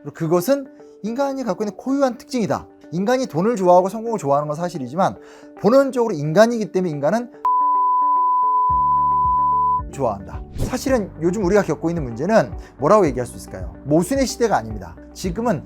그리고 그것은 인간이 갖고 있는 고유한 특징이다. 인간이 돈을 좋아하고 성공을 좋아하는 건 사실이지만 본원적으로 인간이기 때문에 인간은 좋아한다. 사실은 요즘 우리가 겪고 있는 문제는 뭐라고 얘기할 수 있을까요? 모순의 시대가 아닙니다. 지금은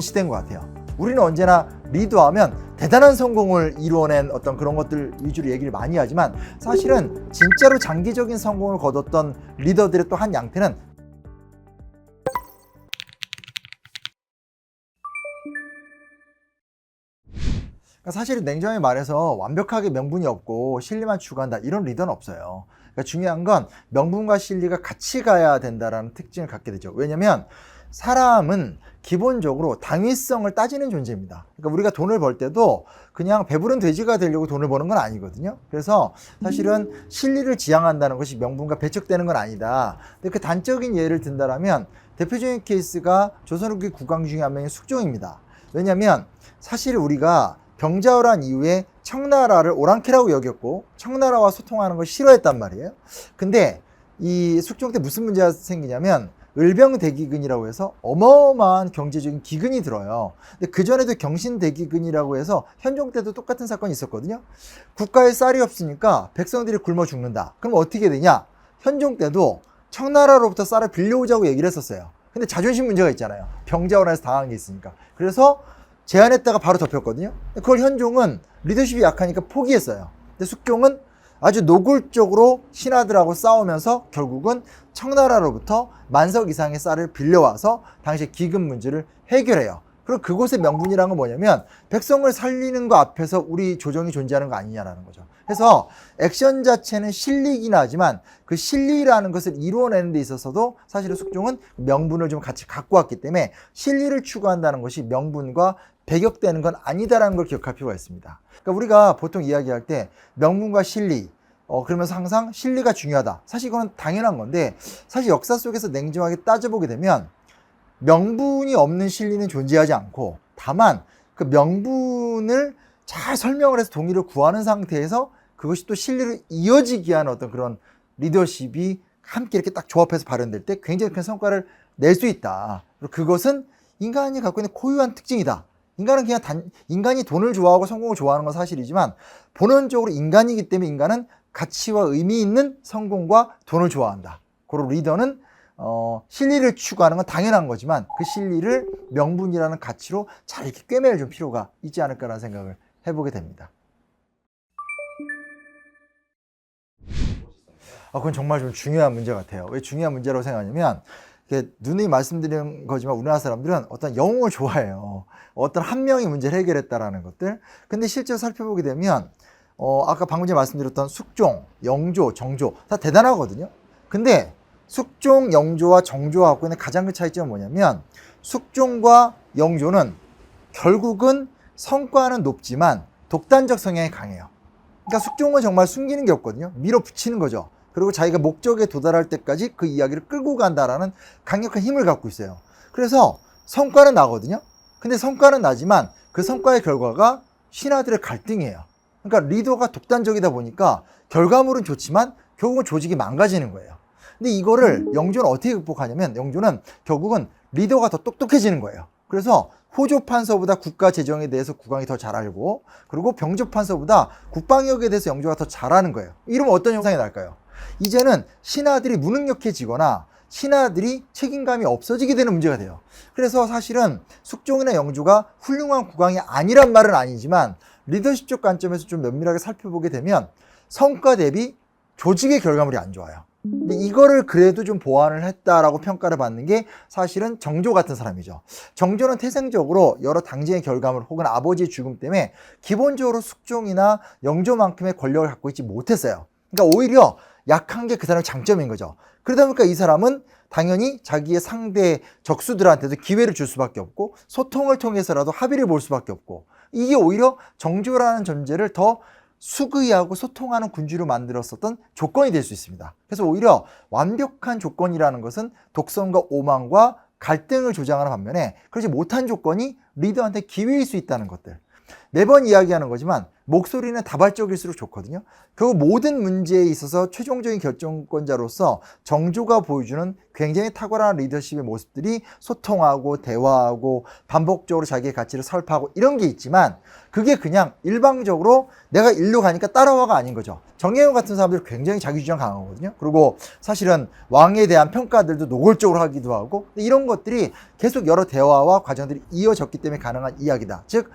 시대인 것 같아요. 우리는 언제나 리더하면 대단한 성공을 이루어낸 어떤 그런 것들 위주로 얘기를 많이 하지만 사실은 진짜로 장기적인 성공을 거뒀던 리더들의 또 한 양태는 사실은 냉정히 말해서 완벽하게 명분이 없고 실리만 추구한다 이런 리더는 없어요. 그러니까 중요한 건 명분과 실리가 같이 가야 된다는 특징을 갖게 되죠. 왜냐면 사람은 기본적으로 당위성을 따지는 존재입니다. 그러니까 우리가 돈을 벌 때도 그냥 배부른 돼지가 되려고 돈을 버는 건 아니거든요. 그래서 사실은 실리를 지향한다는 것이 명분과 배척되는 건 아니다. 근데 그 단적인 예를 든다면 대표적인 케이스가 조선후기 국왕 중에 한 명인 숙종입니다. 왜냐면 사실 우리가 병자호란 이후에 청나라를 오랑캐라고 여겼고 청나라와 소통하는 걸 싫어했단 말이에요. 근데 이 숙종 때 무슨 문제가 생기냐면 을병대기근이라고 해서 어마어마한 경제적인 기근이 들어요. 근데 그전에도 경신대기근이라고 해서 현종 때도 똑같은 사건이 있었거든요. 국가에 쌀이 없으니까 백성들이 굶어 죽는다. 그럼 어떻게 되냐? 현종 때도 청나라로부터 쌀을 빌려오자고 얘기를 했었어요. 근데 자존심 문제가 있잖아요. 병자호란에서 당한 게 있으니까. 그래서 제안했다가 바로 덮였거든요. 그걸 현종은 리더십이 약하니까 포기했어요. 근데 숙종은 아주 노골적으로 신하들하고 싸우면서 결국은 청나라로부터 만석 이상의 쌀을 빌려와서 당시의 기금 문제를 해결해요. 그리고 그곳의 명분이라는 건 뭐냐면 백성을 살리는 거 앞에서 우리 조정이 존재하는 거 아니냐라는 거죠. 그래서 액션 자체는 실리긴 하지만 그 실리라는 것을 이루어내는 데 있어서도 사실은 숙종은 명분을 좀 같이 갖고 왔기 때문에 실리를 추구한다는 것이 명분과 배격되는 건 아니다라는 걸 기억할 필요가 있습니다. 그러니까 우리가 보통 이야기할 때 명분과 실리, 그러면서 항상 실리가 중요하다. 사실 이거는 당연한 건데 사실 역사 속에서 냉정하게 따져보게 되면 명분이 없는 실리는 존재하지 않고 다만 그 명분을 잘 설명을 해서 동의를 구하는 상태에서 그것이 또 실리로 이어지게 하는 어떤 그런 리더십이 함께 이렇게 딱 조합해서 발현될 때 굉장히 큰 성과를 낼 수 있다. 그리고 그것은 인간이 갖고 있는 고유한 특징이다. 인간은 그냥 인간이 돈을 좋아하고 성공을 좋아하는 건 사실이지만 본원적으로 인간이기 때문에 인간은 가치와 의미 있는 성공과 돈을 좋아한다. 그리고 리더는 실리를 추구하는 건 당연한 거지만 그 실리를 명분이라는 가치로 잘 이렇게 꿰매줄 좀 필요가 있지 않을까라는 생각을 해보게 됩니다. 그건 정말 좀 중요한 문제 같아요. 왜 중요한 문제라고 생각하냐면 누누이 말씀드린 거지만 우리나라 사람들은 어떤 영웅을 좋아해요. 어떤 한 명이 문제를 해결했다라는 것들. 근데 실제로 살펴보게 되면 아까 방금 전에 말씀드렸던 숙종, 영조, 정조 다 대단하거든요. 근데 숙종, 영조와 정조가 갖고 있는 가장 큰 차이점은 뭐냐면 숙종과 영조는 결국은 성과는 높지만 독단적 성향이 강해요. 그러니까 숙종은 정말 숨기는 게 없거든요. 밀어붙이는 거죠. 그리고 자기가 목적에 도달할 때까지 그 이야기를 끌고 간다라는 강력한 힘을 갖고 있어요. 그래서 성과는 나거든요. 근데 성과는 나지만 그 성과의 결과가 신하들의 갈등이에요. 그러니까 리더가 독단적이다 보니까 결과물은 좋지만 결국은 조직이 망가지는 거예요. 근데 이거를 영조는 어떻게 극복하냐면 영조는 결국은 리더가 더 똑똑해지는 거예요. 그래서 호조판서보다 국가 재정에 대해서 국왕이 더 잘 알고 그리고 병조판서보다 국방력에 대해서 영조가 더 잘하는 거예요. 이러면 어떤 현상이 날까요? 이제는 신하들이 무능력해지거나 신하들이 책임감이 없어지게 되는 문제가 돼요. 그래서 사실은 숙종이나 영조가 훌륭한 국왕이 아니란 말은 아니지만 리더십적 관점에서 좀 면밀하게 살펴보게 되면 성과 대비 조직의 결과물이 안 좋아요. 근데 이거를 그래도 좀 보완을 했다라고 평가를 받는 게 사실은 정조 같은 사람이죠. 정조는 태생적으로 여러 당쟁의 결과물 혹은 아버지의 죽음 때문에 기본적으로 숙종이나 영조만큼의 권력을 갖고 있지 못했어요. 그러니까 오히려 약한 게 그 사람의 장점인 거죠. 그러다 보니까 이 사람은 당연히 자기의 상대 적수들한테도 기회를 줄 수밖에 없고 소통을 통해서라도 합의를 볼 수밖에 없고 이게 오히려 정조라는 존재를 더 수의하고 소통하는 군주로 만들었었던 조건이 될 수 있습니다. 그래서 오히려 완벽한 조건이라는 것은 독선과 오만과 갈등을 조장하는 반면에 그렇지 못한 조건이 리더한테 기회일 수 있다는 것들. 매번 이야기하는 거지만 목소리는 다발적일수록 좋거든요. 그 모든 문제에 있어서 최종적인 결정권자로서 정조가 보여주는 굉장히 탁월한 리더십의 모습들이 소통하고 대화하고 반복적으로 자기의 가치를 설파하고 이런 게 있지만 그게 그냥 일방적으로 내가 일로 가니까 따라와가 아닌 거죠. 정계용 같은 사람들 굉장히 자기 주장 강하거든요. 그리고 사실은 왕에 대한 평가들도 노골적으로 하기도 하고 이런 것들이 계속 여러 대화와 과정들이 이어졌기 때문에 가능한 이야기다. 즉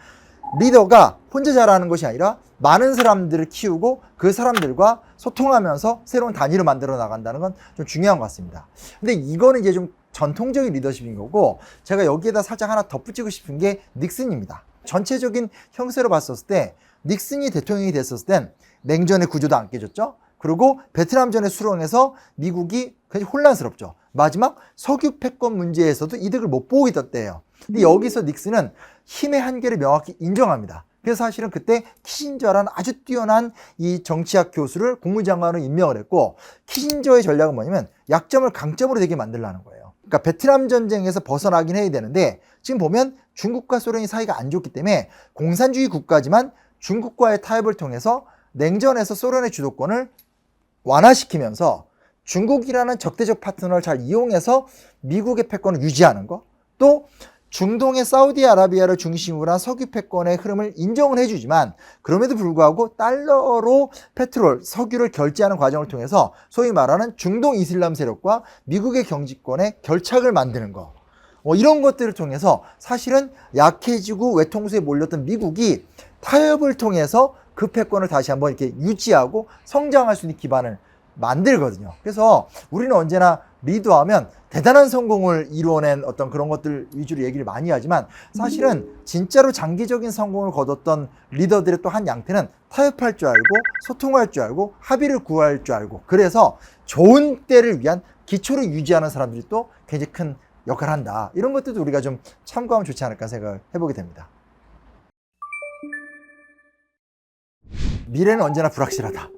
리더가 혼자 잘하는 것이 아니라 많은 사람들을 키우고 그 사람들과 소통하면서 새로운 단위를 만들어 나간다는 건 좀 중요한 것 같습니다. 근데 이거는 이제 좀 전통적인 리더십인 거고 제가 여기에다 살짝 하나 덧붙이고 싶은 게 닉슨입니다. 전체적인 형세로 봤었을 때 닉슨이 대통령이 됐었을 땐 냉전의 구조도 안 깨졌죠. 그리고 베트남전의 수렁에서 미국이 굉장히 혼란스럽죠. 마지막 석유 패권 문제에서도 이득을 못 보고 있던 때예요. 근데 여기서 닉슨은 힘의 한계를 명확히 인정합니다. 그래서 사실은 그때 키신저라는 아주 뛰어난 이 정치학 교수를 국무장관으로 임명을 했고 키신저의 전략은 뭐냐면 약점을 강점으로 되게 만들려는 거예요. 그러니까 베트남 전쟁에서 벗어나긴 해야 되는데 지금 보면 중국과 소련이 사이가 안 좋기 때문에 공산주의 국가지만 중국과의 타협을 통해서 냉전에서 소련의 주도권을 완화시키면서 중국이라는 적대적 파트너를 잘 이용해서 미국의 패권을 유지하는 거, 또 중동의 사우디아라비아를 중심으로 한 석유 패권의 흐름을 인정을 해주지만 그럼에도 불구하고 달러로 페트롤, 석유를 결제하는 과정을 통해서 소위 말하는 중동 이슬람 세력과 미국의 경제권의 결착을 만드는 거, 이런 것들을 통해서 사실은 약해지고 외통수에 몰렸던 미국이 타협을 통해서 그 패권을 다시 한번 이렇게 유지하고 성장할 수 있는 기반을 만들거든요. 그래서 우리는 언제나 리더하면 대단한 성공을 이루어낸 어떤 그런 것들 위주로 얘기를 많이 하지만 사실은 진짜로 장기적인 성공을 거뒀던 리더들의 또 한 양태는 타협할 줄 알고 소통할 줄 알고 합의를 구할 줄 알고 그래서 좋은 때를 위한 기초를 유지하는 사람들이 또 굉장히 큰 역할을 한다. 이런 것들도 우리가 좀 참고하면 좋지 않을까 생각을 해보게 됩니다. 미래는 언제나 불확실하다.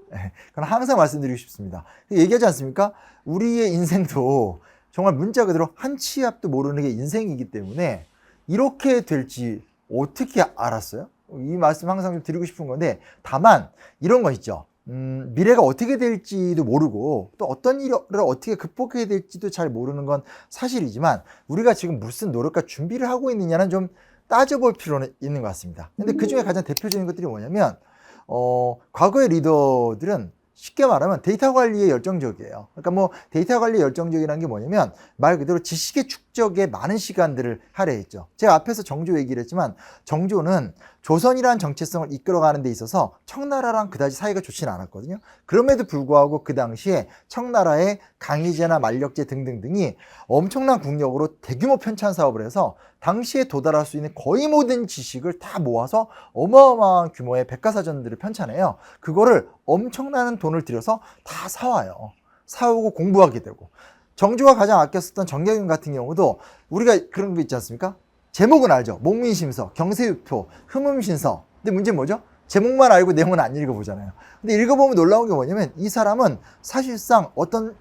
그건 항상 말씀드리고 싶습니다. 얘기하지 않습니까? 우리의 인생도 정말 문자 그대로 한 치 앞도 모르는 게 인생이기 때문에 이렇게 될지 어떻게 알았어요? 이 말씀 항상 좀 드리고 싶은 건데 다만 이런 거 있죠. 미래가 어떻게 될지도 모르고 또 어떤 일을 어떻게 극복해야 될지도 잘 모르는 건 사실이지만 우리가 지금 무슨 노력과 준비를 하고 있느냐는 좀 따져볼 필요는 있는 것 같습니다. 근데 그 중에 가장 대표적인 것들이 뭐냐면 과거의 리더들은 쉽게 말하면 데이터 관리에 열정적이에요. 그러니까 뭐 데이터 관리에 열정적이라는 게 뭐냐면 말 그대로 지식의 축적에 많은 시간들을 할애했죠. 제가 앞에서 정조 얘기를 했지만 정조는 조선이라는 정체성을 이끌어가는 데 있어서 청나라랑 그다지 사이가 좋지는 않았거든요. 그럼에도 불구하고 그 당시에 청나라의 강희제나 만력제 등등등이 엄청난 국력으로 대규모 편찬 사업을 해서 당시에 도달할 수 있는 거의 모든 지식을 다 모아서 어마어마한 규모의 백과사전들을 편찬해요. 그거를 엄청난 돈을 들여서 다 사와요. 사오고 공부하게 되고 정조가 가장 아꼈었던 정약용 같은 경우도 우리가 그런 거 있지 않습니까? 제목은 알죠. 목민심서, 경세유표, 흠음신서. 근데 문제는 뭐죠? 제목만 알고 내용은 안 읽어보잖아요. 근데 읽어보면 놀라운 게 뭐냐면 이 사람은 사실상 어떤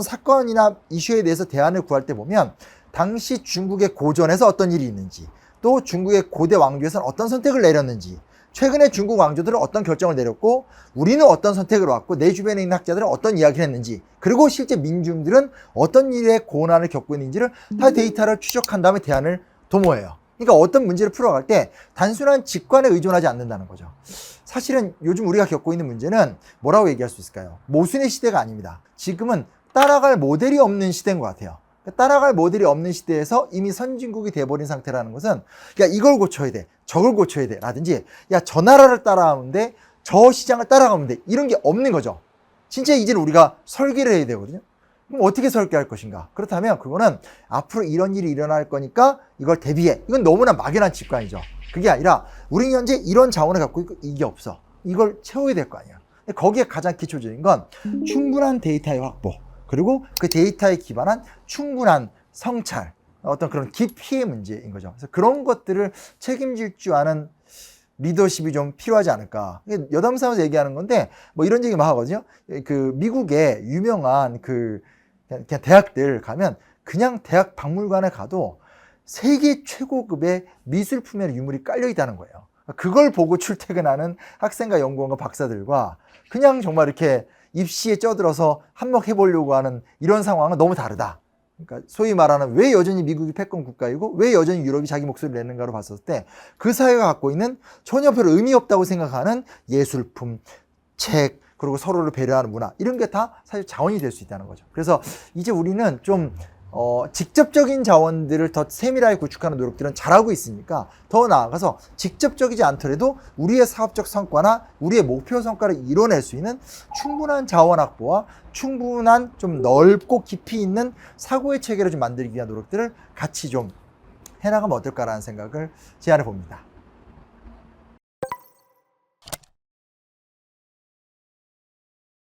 사건이나 이슈에 대해서 대안을 구할 때 보면 당시 중국의 고전에서 어떤 일이 있는지 또 중국의 고대 왕조에서는 어떤 선택을 내렸는지 최근에 중국 왕조들은 어떤 결정을 내렸고 우리는 어떤 선택을 왔고 내 주변에 있는 학자들은 어떤 이야기를 했는지 그리고 실제 민중들은 어떤 일의 고난을 겪고 있는지를 다 데이터를 추적한 다음에 대안을 도모해요. 그러니까 어떤 문제를 풀어갈 때 단순한 직관에 의존하지 않는다는 거죠. 사실은 요즘 우리가 겪고 있는 문제는 뭐라고 얘기할 수 있을까요? 모순의 시대가 아닙니다. 지금은 따라갈 모델이 없는 시대인 것 같아요. 따라갈 모델이 없는 시대에서 이미 선진국이 돼버린 상태라는 것은 야 이걸 고쳐야 돼 저걸 고쳐야 돼 라든지 야 저 나라를 따라가면 돼 저 시장을 따라가면 돼 이런 게 없는 거죠. 진짜 이제는 우리가 설계를 해야 되거든요. 그럼 어떻게 설계할 것인가? 그렇다면 그거는 앞으로 이런 일이 일어날 거니까 이걸 대비해. 이건 너무나 막연한 직관이죠. 그게 아니라 우리는 현재 이런 자원을 갖고 있고 이게 없어. 이걸 채워야 될 거 아니야. 근데 거기에 가장 기초적인 건 충분한 데이터의 확보 그리고 그 데이터에 기반한 충분한 성찰 어떤 그런 깊이의 문제인 거죠. 그래서 그런 것들을 책임질 줄 아는 리더십이 좀 필요하지 않을까. 여담삼아서 얘기하는 건데 뭐 이런 얘기 막 하거든요. 그 미국의 유명한 그냥 대학들 가면 그냥 대학 박물관에 가도 세계 최고급의 미술품의 유물이 깔려 있다는 거예요. 그걸 보고 출퇴근하는 학생과 연구원과 박사들과 그냥 정말 이렇게 입시에 쪄들어서 한몫해보려고 하는 이런 상황은 너무 다르다. 그러니까 소위 말하는 왜 여전히 미국이 패권 국가이고 왜 여전히 유럽이 자기 목소리를 내는가로 봤을 때 그 사회가 갖고 있는 전혀 별 의미 없다고 생각하는 예술품, 책, 그리고 서로를 배려하는 문화 이런 게 다 사실 자원이 될 수 있다는 거죠. 그래서 이제 우리는 좀 직접적인 자원들을 더 세밀하게 구축하는 노력들은 잘하고 있으니까 더 나아가서 직접적이지 않더라도 우리의 사업적 성과나 우리의 목표 성과를 이뤄낼 수 있는 충분한 자원 확보와 충분한 좀 넓고 깊이 있는 사고의 체계를 좀 만들기 위한 노력들을 같이 좀 해나가면 어떨까라는 생각을 제안해 봅니다.